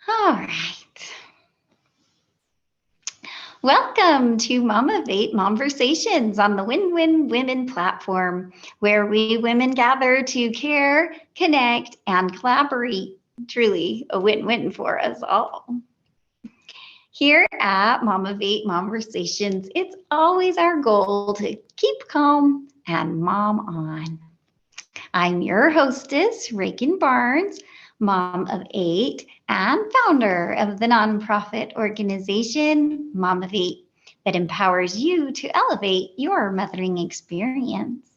All right. Welcome to Mama of Eight Momversations on the Win-Win Women platform, where we women gather to care, connect, and collaborate. Truly a win-win for us all. Here at Mama of Eight Momversations, it's always our goal to keep calm and mom on. I'm your hostess, Reagan Barnes, mom of eight and founder of the nonprofit organization Mom of Eight that empowers you to elevate your mothering experience.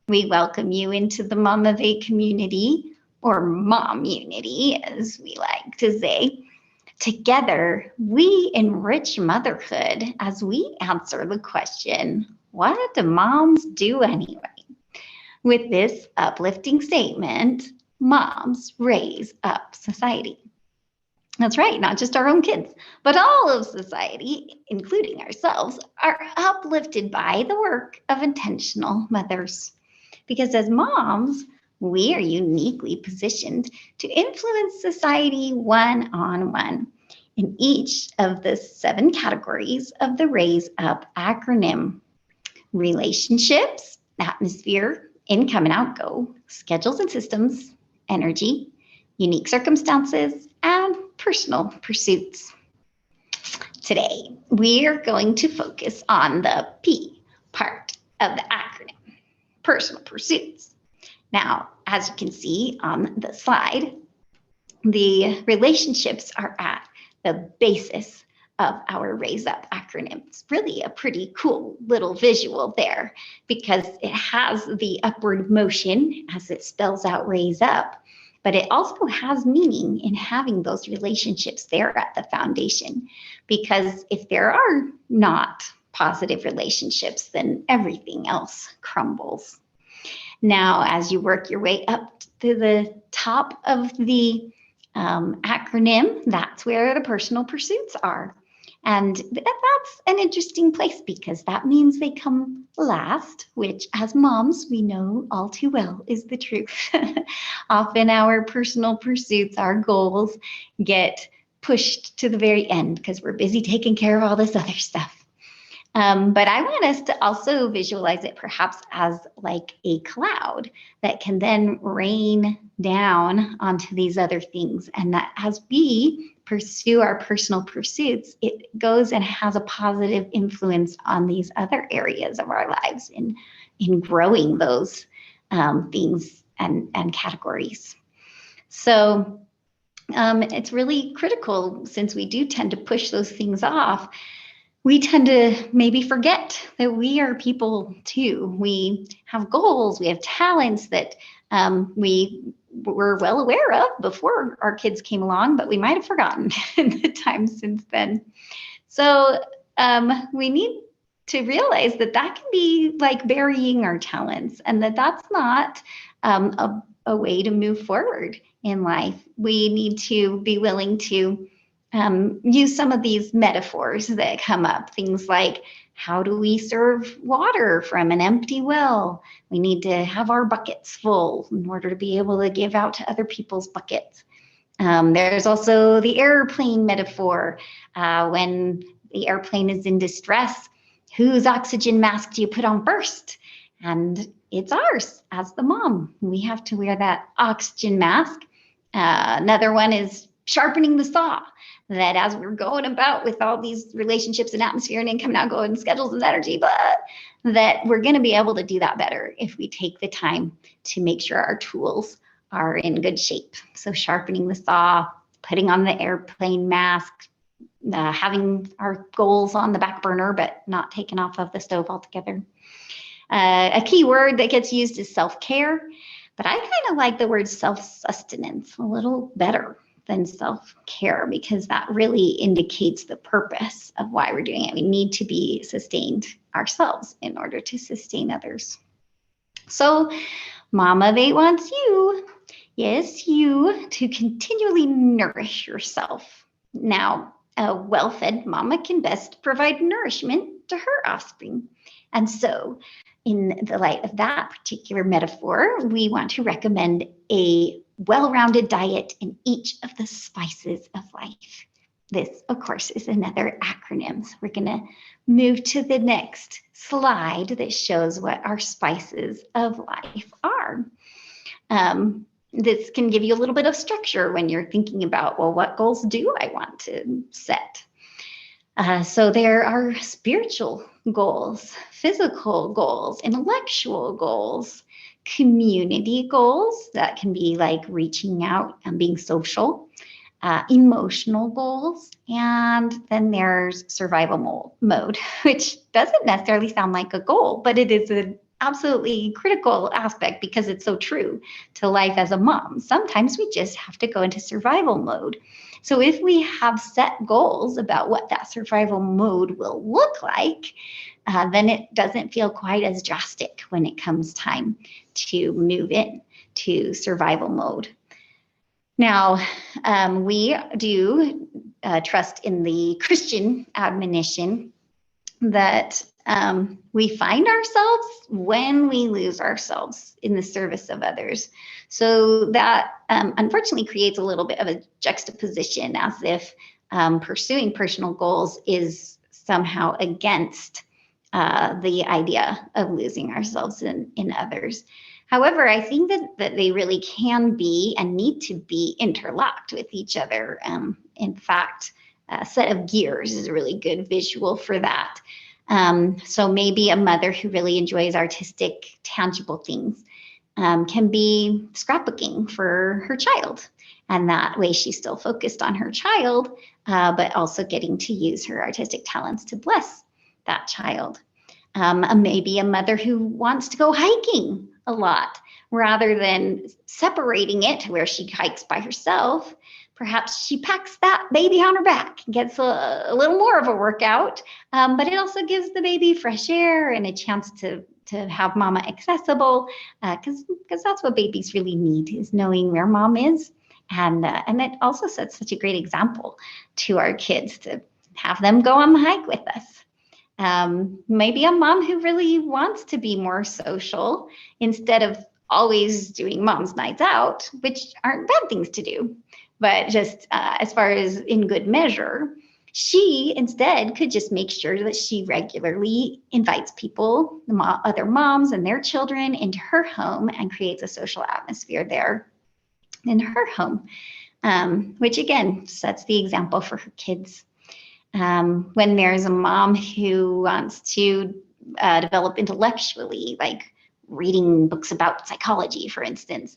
We welcome you into the Mom of Eight community, or Momunity, as we like to say. Together, we enrich motherhood as we answer the question, what do moms do anyway? With this uplifting statement, moms raise up society. That's right, not just our own kids, but all of society, including ourselves, are uplifted by the work of intentional mothers. Because as moms, we are uniquely positioned to influence society one-on-one in each of the 7 categories of the Raise Up acronym: relationships, atmosphere, income and outgo, schedules and systems, energy, unique circumstances, and personal pursuits. Today, we are going to focus on the P part of the acronym, personal pursuits. Now, as you can see on the slide, the relationships are at the basis of our Raise Up acronym. It's really a pretty cool little visual there because it has the upward motion as it spells out Raise Up, but it also has meaning in having those relationships there at the foundation, because if there are not positive relationships, then everything else crumbles. Now, as you work your way up to the top of the acronym, that's where the personal pursuits are. And that's an interesting place because that means they come last, which as moms, we know all too well is the truth. Often our personal pursuits, our goals, get pushed to the very end because we're busy taking care of all this other stuff. But I want us to also visualize it perhaps as like a cloud that can then rain down onto these other things. And that as we pursue our personal pursuits, it goes and has a positive influence on these other areas of our lives in growing those things and categories. So it's really critical, since we do tend to push those things off. We tend to maybe forget that we are people too. We have goals, we have talents that we were well aware of before our kids came along, but we might have forgotten in the time since then. So we need to realize that that can be like burying our talents, and that that's not a way to move forward in life. We need to be willing to use some of these metaphors that come up. Things like, how do we serve water from an empty well? We need to have our buckets full in order to be able to give out to other people's buckets. There's also the airplane metaphor. When the airplane is in distress, whose oxygen mask do you put on first? And it's ours as the mom. We have to wear that oxygen mask. Another one is sharpening the saw. That as we're going about with all these relationships and atmosphere and income and outgo and schedules and energy, but that we're going to be able to do that better if we take the time to make sure our tools are in good shape. So sharpening the saw, putting on the airplane mask, having our goals on the back burner, but not taken off of the stove altogether. A key word that gets used is self-care, but I kind of like the word self-sustenance a little better than self-care, because that really indicates the purpose of why we're doing it. We need to be sustained ourselves in order to sustain others. So Mama of Eight wants you, yes, you, to continually nourish yourself. Now, a well-fed mama can best provide nourishment to her offspring. And so in the light of that particular metaphor, we want to recommend a well-rounded diet in each of the spices of life. This, of course, is another acronym. So we're going to move to the next slide that shows what our spices of life are. This can give you a little bit of structure when you're thinking about, well, what goals do I want to set? So there are spiritual goals, physical goals, intellectual goals, community goals that can be like reaching out and being social, emotional goals, and then there's survival mode, which doesn't necessarily sound like a goal, but it is an absolutely critical aspect because it's so true to life as a mom. Sometimes we just have to go into survival mode. So if we have set goals about what that survival mode will look like, then it doesn't feel quite as drastic when it comes time to move in to survival mode. Now, we do trust in the Christian admonition that we find ourselves when we lose ourselves in the service of others. So that unfortunately creates a little bit of a juxtaposition, as if pursuing personal goals is somehow against the idea of losing ourselves in others. However, I think that they really can be and need to be interlocked with each other. In fact, a set of gears is a really good visual for that. So maybe a mother who really enjoys artistic, tangible things can be scrapbooking for her child. And that way she's still focused on her child, but also getting to use her artistic talents to bless that child. Maybe a mother who wants to go hiking a lot rather than separating it where she hikes by herself. Perhaps she packs that baby on her back, gets a little more of a workout, but it also gives the baby fresh air and a chance to have mama accessible, because that's what babies really need, is knowing where mom is. And that also sets such a great example to our kids to have them go on the hike with us. Maybe a mom who really wants to be more social instead of always doing mom's nights out, which aren't bad things to do, but just as far as in good measure, she instead could just make sure that she regularly invites people, other moms and their children, into her home and creates a social atmosphere there in her home, which again sets the example for her kids. When there's a mom who wants to develop intellectually, like reading books about psychology, for instance,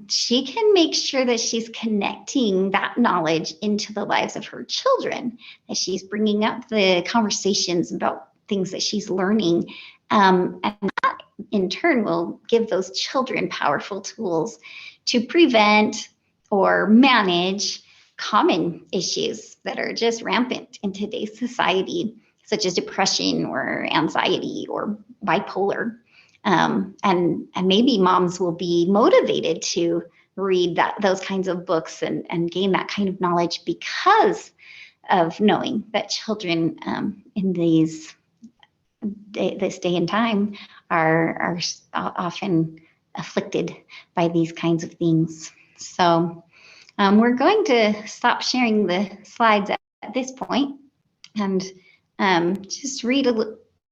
she can make sure that she's connecting that knowledge into the lives of her children, that she's bringing up the conversations about things that she's learning. And that in turn will give those children powerful tools to prevent or manage common issues that are just rampant in today's society, such as depression or anxiety or bipolar. And maybe moms will be motivated to read those kinds of books and gain that kind of knowledge because of knowing that children in this day and time are often afflicted by these kinds of things. So we're going to stop sharing the slides at this point and just read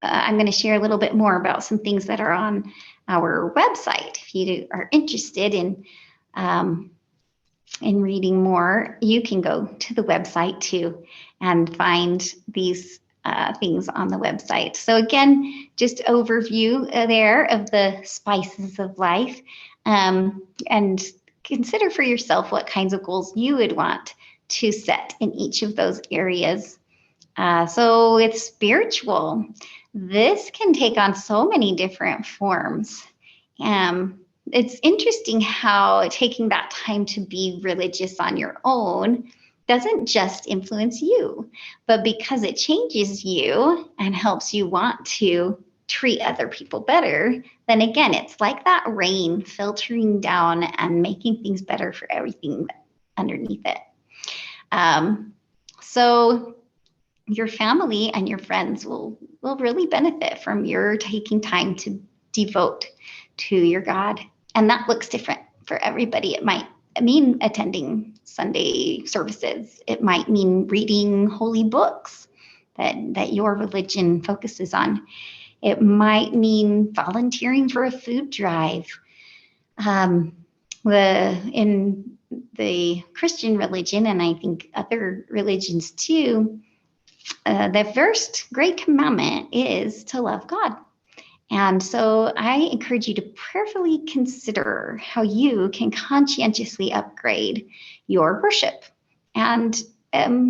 I'm going to share a little bit more about some things that are on our website. If you are interested in reading more, you can go to the website too and find these things on the website. So again, just overview there of the spices of life, and consider for yourself what kinds of goals you would want to set in each of those areas. So it's spiritual. This can take on so many different forms. It's interesting how taking that time to be religious on your own doesn't just influence you, but because it changes you and helps you want to treat other people better, then again, it's like that rain filtering down and making things better for everything underneath it. So your family and your friends will really benefit from your taking time to devote to your God. And that looks different For everybody, it might mean attending Sunday services. It might mean reading holy books that your religion focuses on. It might mean volunteering for a food drive. Um, in the Christian religion, and I think other religions too, the first great commandment is to love God. And so I encourage you to prayerfully consider how you can conscientiously upgrade your worship and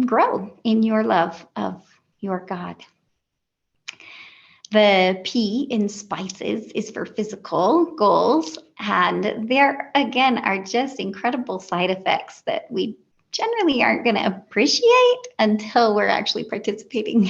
grow in your love of your God. The P in spices is for physical goals. And there, again, are just incredible side effects that we generally aren't going to appreciate until we're actually participating.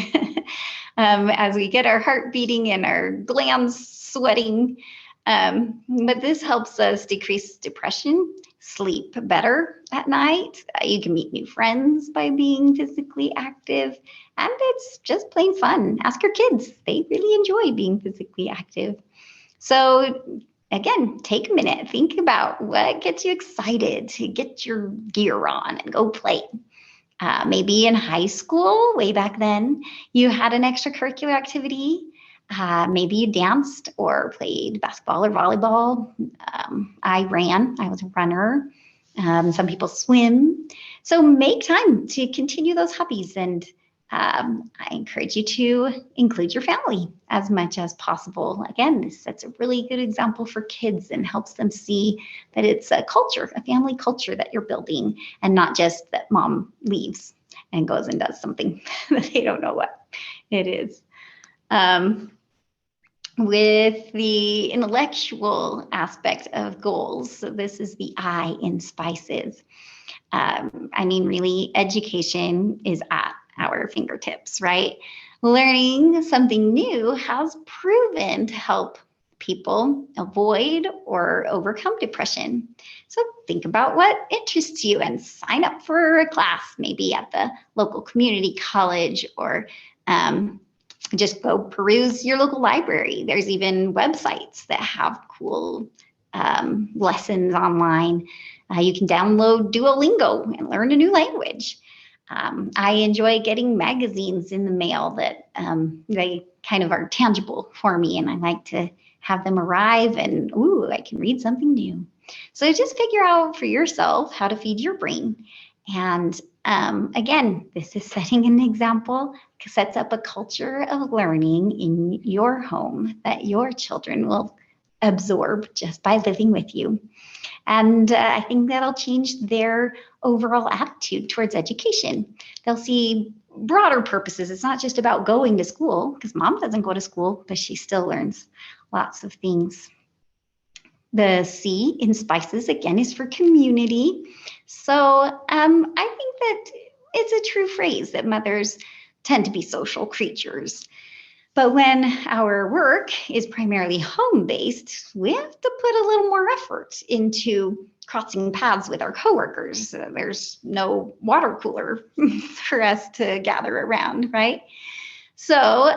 As we get our heart beating and our glands sweating. But this helps us decrease depression, sleep better at night. You can meet new friends by being physically active. And it's just plain fun. Ask your kids. They really enjoy being physically active. So again, take a minute. Think about what gets you excited to get your gear on and go play. Maybe in high school, way back then, you had an extracurricular activity. Maybe you danced or played basketball or volleyball. I ran. I was a runner. Some people swim. So make time to continue those hobbies, and I encourage you to include your family as much as possible. Again, this sets a really good example for kids and helps them see that it's a culture, a family culture that you're building, and not just that mom leaves and goes and does something that they don't know what it is. With the intellectual aspect of goals, so this is the I in spices. Really, education is at our fingertips, right? Learning something new has proven to help people avoid or overcome depression. So think about what interests you and sign up for a class, maybe at the local community college, or just go peruse your local library. There's even websites that have cool lessons online. You can download Duolingo and learn a new language. I enjoy getting magazines in the mail that they kind of are tangible for me, and I like to have them arrive and, ooh, I can read something new. So just figure out for yourself how to feed your brain. And again, this is setting an example, sets up a culture of learning in your home that your children will absorb just by living with you. And I think that'll change their overall attitude towards education. They'll see broader purposes. It's not just about going to school, because mom doesn't go to school, but she still learns lots of things. The C in spices, again, is for community. So I think that it's a true phrase that mothers tend to be social creatures. But when our work is primarily home-based, we have to put a little more effort into crossing paths with our coworkers. There's no water cooler for us to gather around, right? So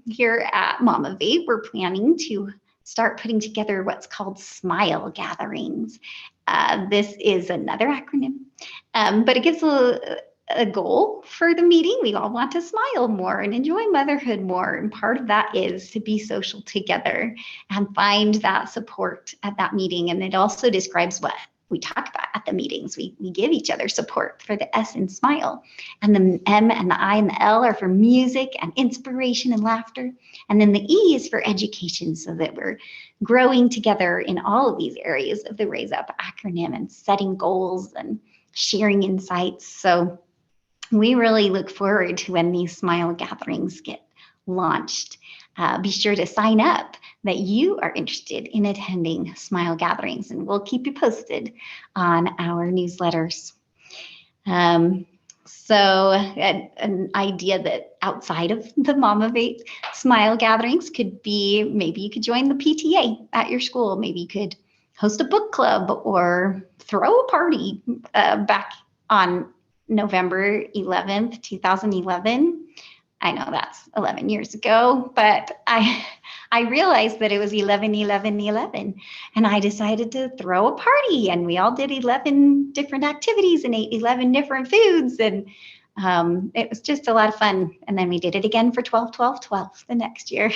here at Mama Vape, we're planning to start putting together what's called SMILE gatherings. This is another acronym, but it gives a goal for the meeting. We all want to smile more and enjoy motherhood more. And part of that is to be social together and find that support at that meeting. And it also describes what we talk about at the meetings. We give each other support for the S in SMILE. And the M and the I and the L are for music and inspiration and laughter. And then the E is for education, so that we're growing together in all of these areas of the Raise Up acronym and setting goals and sharing insights. So we really look forward to when these SMILE gatherings get launched. Be sure to sign up that you are interested in attending SMILE gatherings, and we'll keep you posted on our newsletters. So an idea that outside of the Mama Vape SMILE gatherings could be, maybe you could join the PTA at your school. Maybe you could host a book club or throw a party. Back on November 11th, 2011, I know that's 11 years ago, but I realized that it was 11, 11, 11. And I decided to throw a party, and we all did 11 different activities and ate 11 different foods. And it was just a lot of fun. And then we did it again for 12, 12, 12 the next year.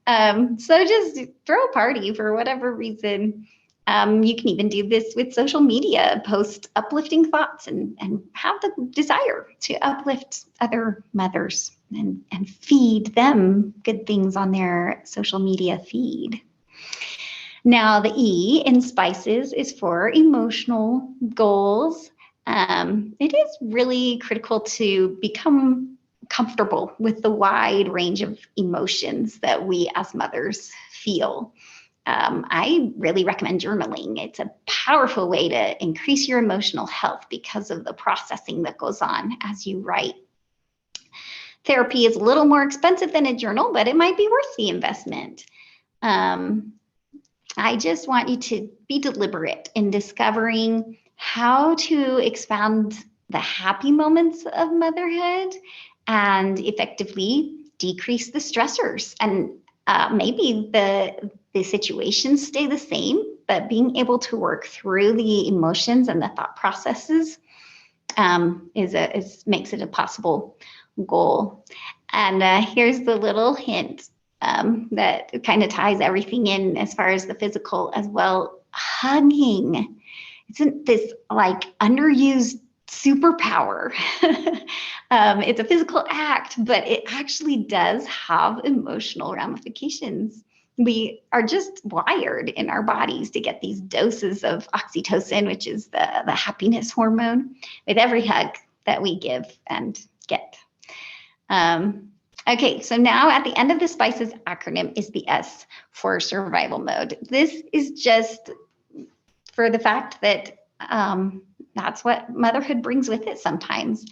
So just throw a party for whatever reason. You can even do this with social media, post uplifting thoughts and have the desire to uplift other mothers and feed them good things on their social media feed. Now, the E in spices is for emotional goals. It is really critical to become comfortable with the wide range of emotions that we as mothers feel. I really recommend journaling. It's a powerful way to increase your emotional health because of the processing that goes on as you write. Therapy is a little more expensive than a journal, but it might be worth the investment. I just want you to be deliberate in discovering how to expand the happy moments of motherhood and effectively decrease the stressors. And maybe the situations stay the same, but being able to work through the emotions and the thought processes makes it a possible goal. And here's the little hint that kind of ties everything in as far as the physical as well. Hugging. Isn't this like underused superpower? It's a physical act, but it actually does have emotional ramifications. We are just wired in our bodies to get these doses of oxytocin, which is the happiness hormone, with every hug that we give and get. Okay, so now at the end of the SPICES acronym is the S for survival mode. This is just for the fact that that's what motherhood brings with it sometimes.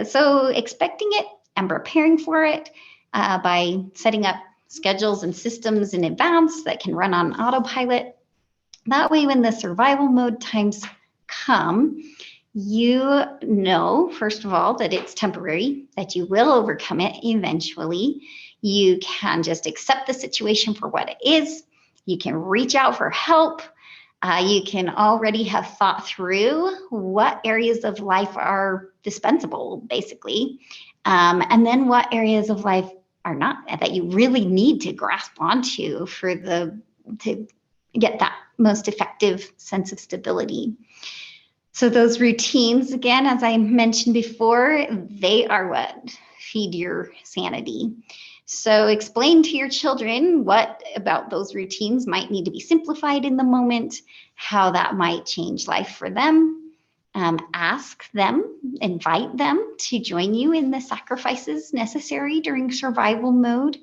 So expecting it and preparing for it by setting up schedules and systems in advance that can run on autopilot. That way, when the survival mode times come, you know, first of all, that it's temporary, that you will overcome it eventually. You can just accept the situation for what it is. You can reach out for help. You can already have thought through what areas of life are dispensable, basically, and then what areas of life are not, that you really need to grasp onto to get that most effective sense of stability. So those routines, again, as I mentioned before, they are what feed your sanity. So explain to your children what about those routines might need to be simplified in the moment, how that might change life for them. Ask them, invite them to join you in the sacrifices necessary during survival mode.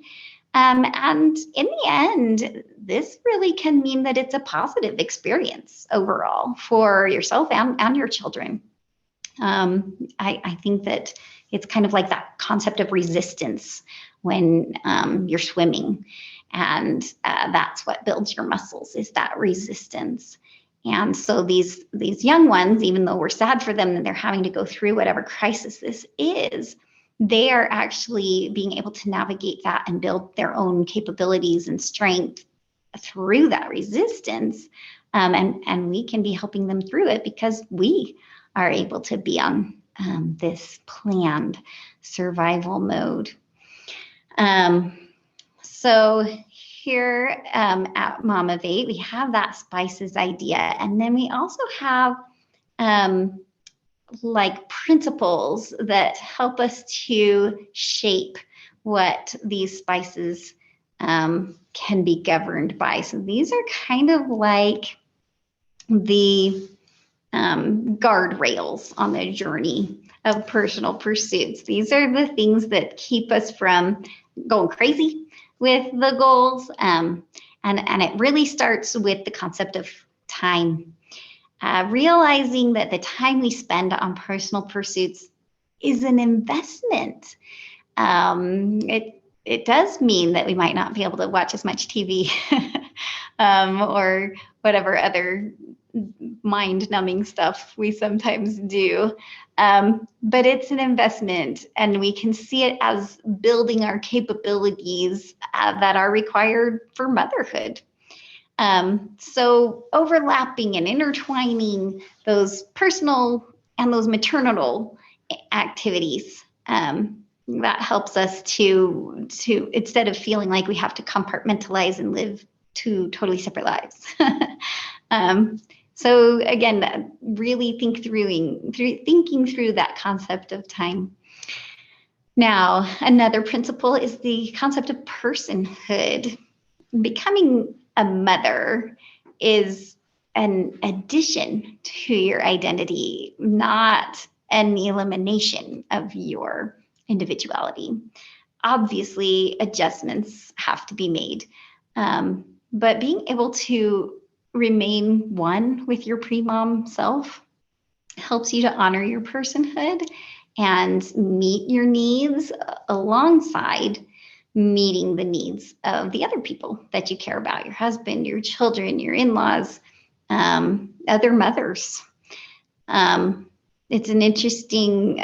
And in the end, this really can mean that it's a positive experience overall for yourself and your children. I think that it's kind of like that concept of resistance when you're swimming. And that's what builds your muscles, is that resistance. And so these young ones, even though we're sad for them that they're having to go through whatever crisis this is, they are actually being able to navigate that and build their own capabilities and strength through that resistance. And we can be helping them through it because we are able to be on this planned survival mode. So here at Mom of 8, we have that spices idea. And then we also have like principles that help us to shape what these spices can be governed by. So these are kind of like the guardrails on the journey of personal pursuits. These are the things that keep us from going crazy with the goals. And it really starts with the concept of time. Realizing that the time we spend on personal pursuits is an investment. It does mean that we might not be able to watch as much TV or whatever other mind-numbing stuff we sometimes do. But it's an investment, and we can see it as building our capabilities that are required for motherhood. So overlapping and intertwining those personal and those maternal activities, that helps us to instead of feeling like we have to compartmentalize and live two totally separate lives. So again, really thinking through that concept of time. Now, another principle is the concept of personhood. Becoming a mother is an addition to your identity, not an elimination of your individuality. Obviously, adjustments have to be made, but being able to remain one with your pre-mom self helps you to honor your personhood and meet your needs alongside meeting the needs of the other people that you care about, your husband, your children, your in-laws, other mothers. It's an interesting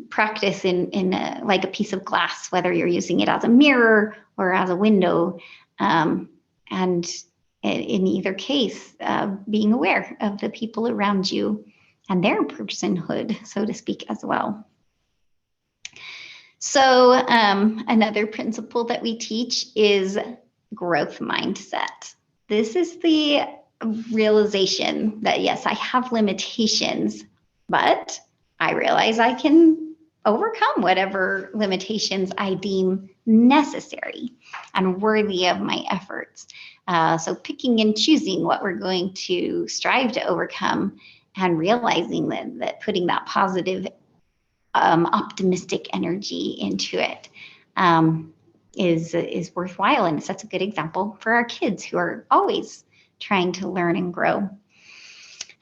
practice in like a piece of glass, whether you're using it as a mirror or as a window. And in either case, being aware of the people around you and their personhood, so to speak, as well. So another principle that we teach is growth mindset. This is the realization that, yes, I have limitations, but I realize I can overcome whatever limitations I deem necessary and worthy of my efforts. So picking and choosing what we're going to strive to overcome, and realizing that putting that positive, optimistic energy into it is worthwhile, and sets a good example for our kids who are always trying to learn and grow.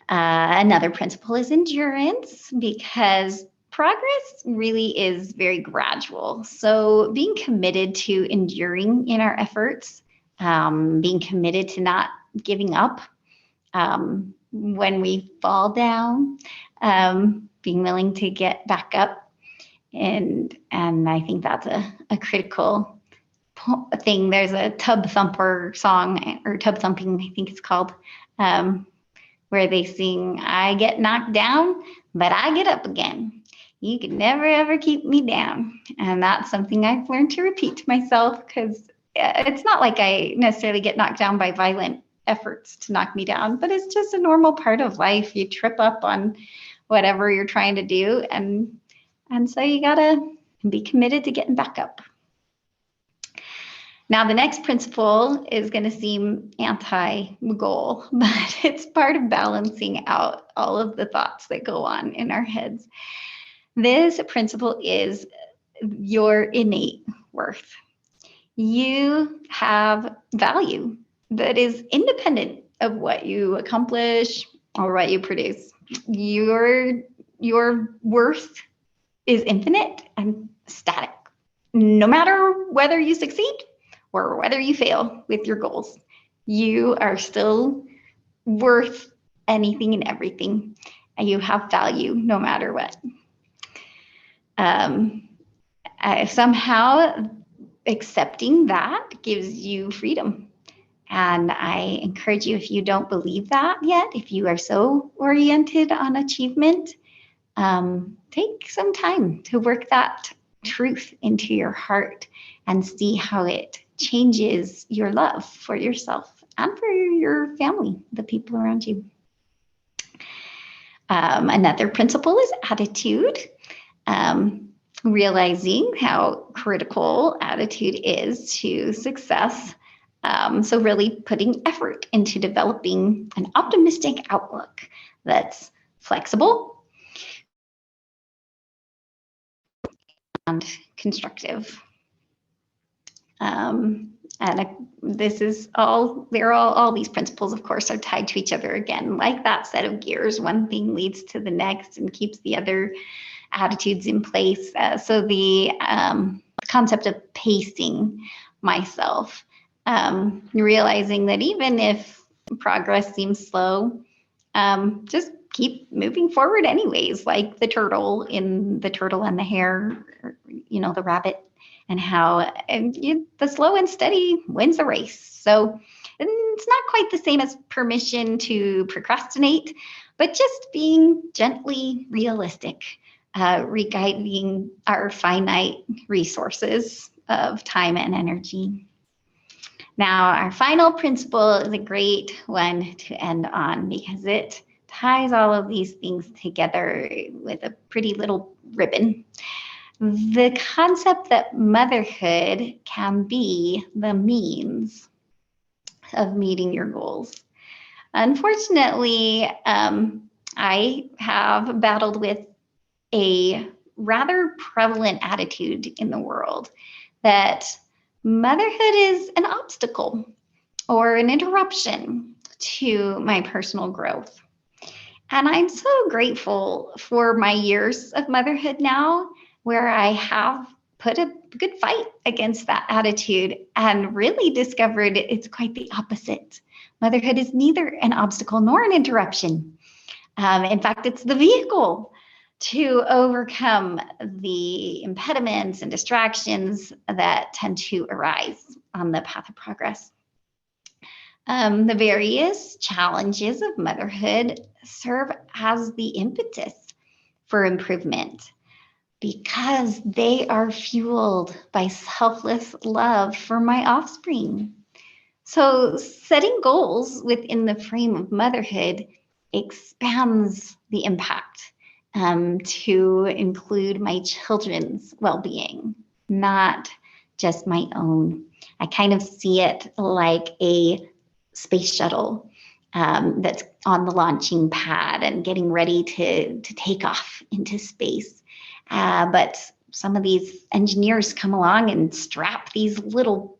Another principle is endurance, because progress really is very gradual. So being committed to enduring in our efforts, being committed to not giving up when we fall down, being willing to get back up. And I think that's a critical thing. There's a Tub Thumper song, or Tub Thumping, I think it's called, where they sing, I get knocked down, but I get up again. You can never, ever keep me down. And that's something I've learned to repeat to myself, because it's not like I necessarily get knocked down by violent efforts to knock me down, but it's just a normal part of life. You trip up on whatever you're trying to do. And so you gotta be committed to getting back up. Now, the next principle is going to seem anti-goal, but it's part of balancing out all of the thoughts that go on in our heads. This principle is your innate worth. You have value that is independent of what you accomplish or what you produce. Your worth is infinite and static. No matter whether you succeed or whether you fail with your goals, you are still worth anything and everything, and you have value no matter what. Somehow accepting that gives you freedom. And I encourage you, if you don't believe that yet, if you are so oriented on achievement, take some time to work that truth into your heart and see how it changes your love for yourself and for your family, the people around you. Another principle is attitude. Realizing how critical attitude is to success. So really putting effort into developing an optimistic outlook that's flexible and constructive. This is all these principles, of course, are tied to each other again. Like that set of gears, one thing leads to the next and keeps the other attitudes in place. So the concept of pacing myself, realizing that even if progress seems slow, just keep moving forward anyways, like the turtle in The Turtle and the Hare, the rabbit, and how the slow and steady wins the race. So it's not quite the same as permission to procrastinate, but just being gently realistic regarding our finite resources of time and energy. Now, our final principle is a great one to end on because it ties all of these things together with a pretty little ribbon. The concept that motherhood can be the means of meeting your goals. Unfortunately, I have battled with a rather prevalent attitude in the world that motherhood is an obstacle or an interruption to my personal growth. And I'm so grateful for my years of motherhood now, where I have put a good fight against that attitude and really discovered it's quite the opposite. Motherhood is neither an obstacle nor an interruption. In fact, it's the vehicle to overcome the impediments and distractions that tend to arise on the path of progress. The various challenges of motherhood serve as the impetus for improvement because they are fueled by selfless love for my offspring. So setting goals within the frame of motherhood expands the impact to include my children's well-being, not just my own. I kind of see it like a space shuttle that's on the launching pad and getting ready to take off into space. But some of these engineers come along and strap these little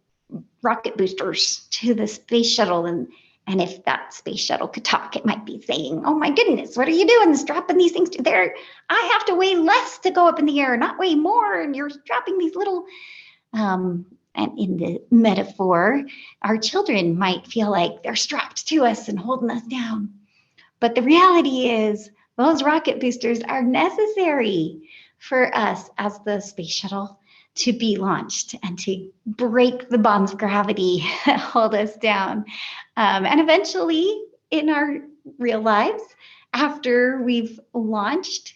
rocket boosters to the space shuttle. And if that space shuttle could talk, it might be saying, "Oh my goodness, what are you doing strapping these things to there? I have to weigh less to go up in the air, not weigh more. And you're strapping these little," and in the metaphor, our children might feel like they're strapped to us and holding us down. But the reality is those rocket boosters are necessary for us as the space shuttle to be launched and to break the bonds of gravity that hold us down. And eventually in our real lives, after we've launched,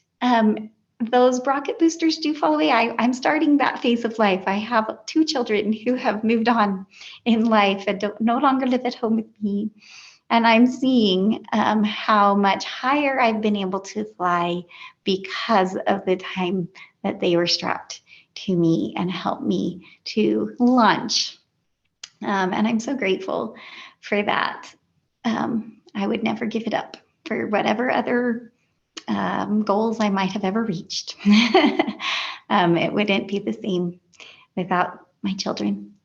those rocket boosters do fall away. I'm starting that phase of life. I have 2 children who have moved on in life and no longer live at home with me. And I'm seeing how much higher I've been able to fly because of the time that they were strapped to me and helped me to launch. And I'm so grateful for that. I would never give it up for whatever other goals I might have ever reached. It wouldn't be the same without my children.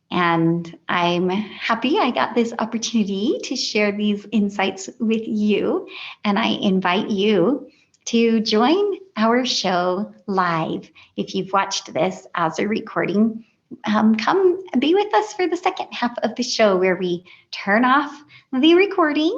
And I'm happy I got this opportunity to share these insights with you. And I invite you to join our show live. If you've watched this as a recording, come be with us for the second half of the show where we turn off the recording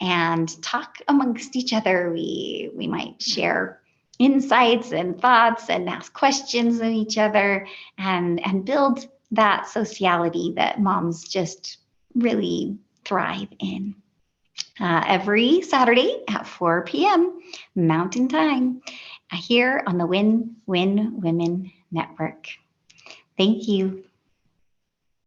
and talk amongst each other. We might share insights and thoughts and ask questions of each other and build that sociality that moms just really thrive in. Every Saturday at 4 p.m. Mountain Time here on the Win Win Women Network. Thank you.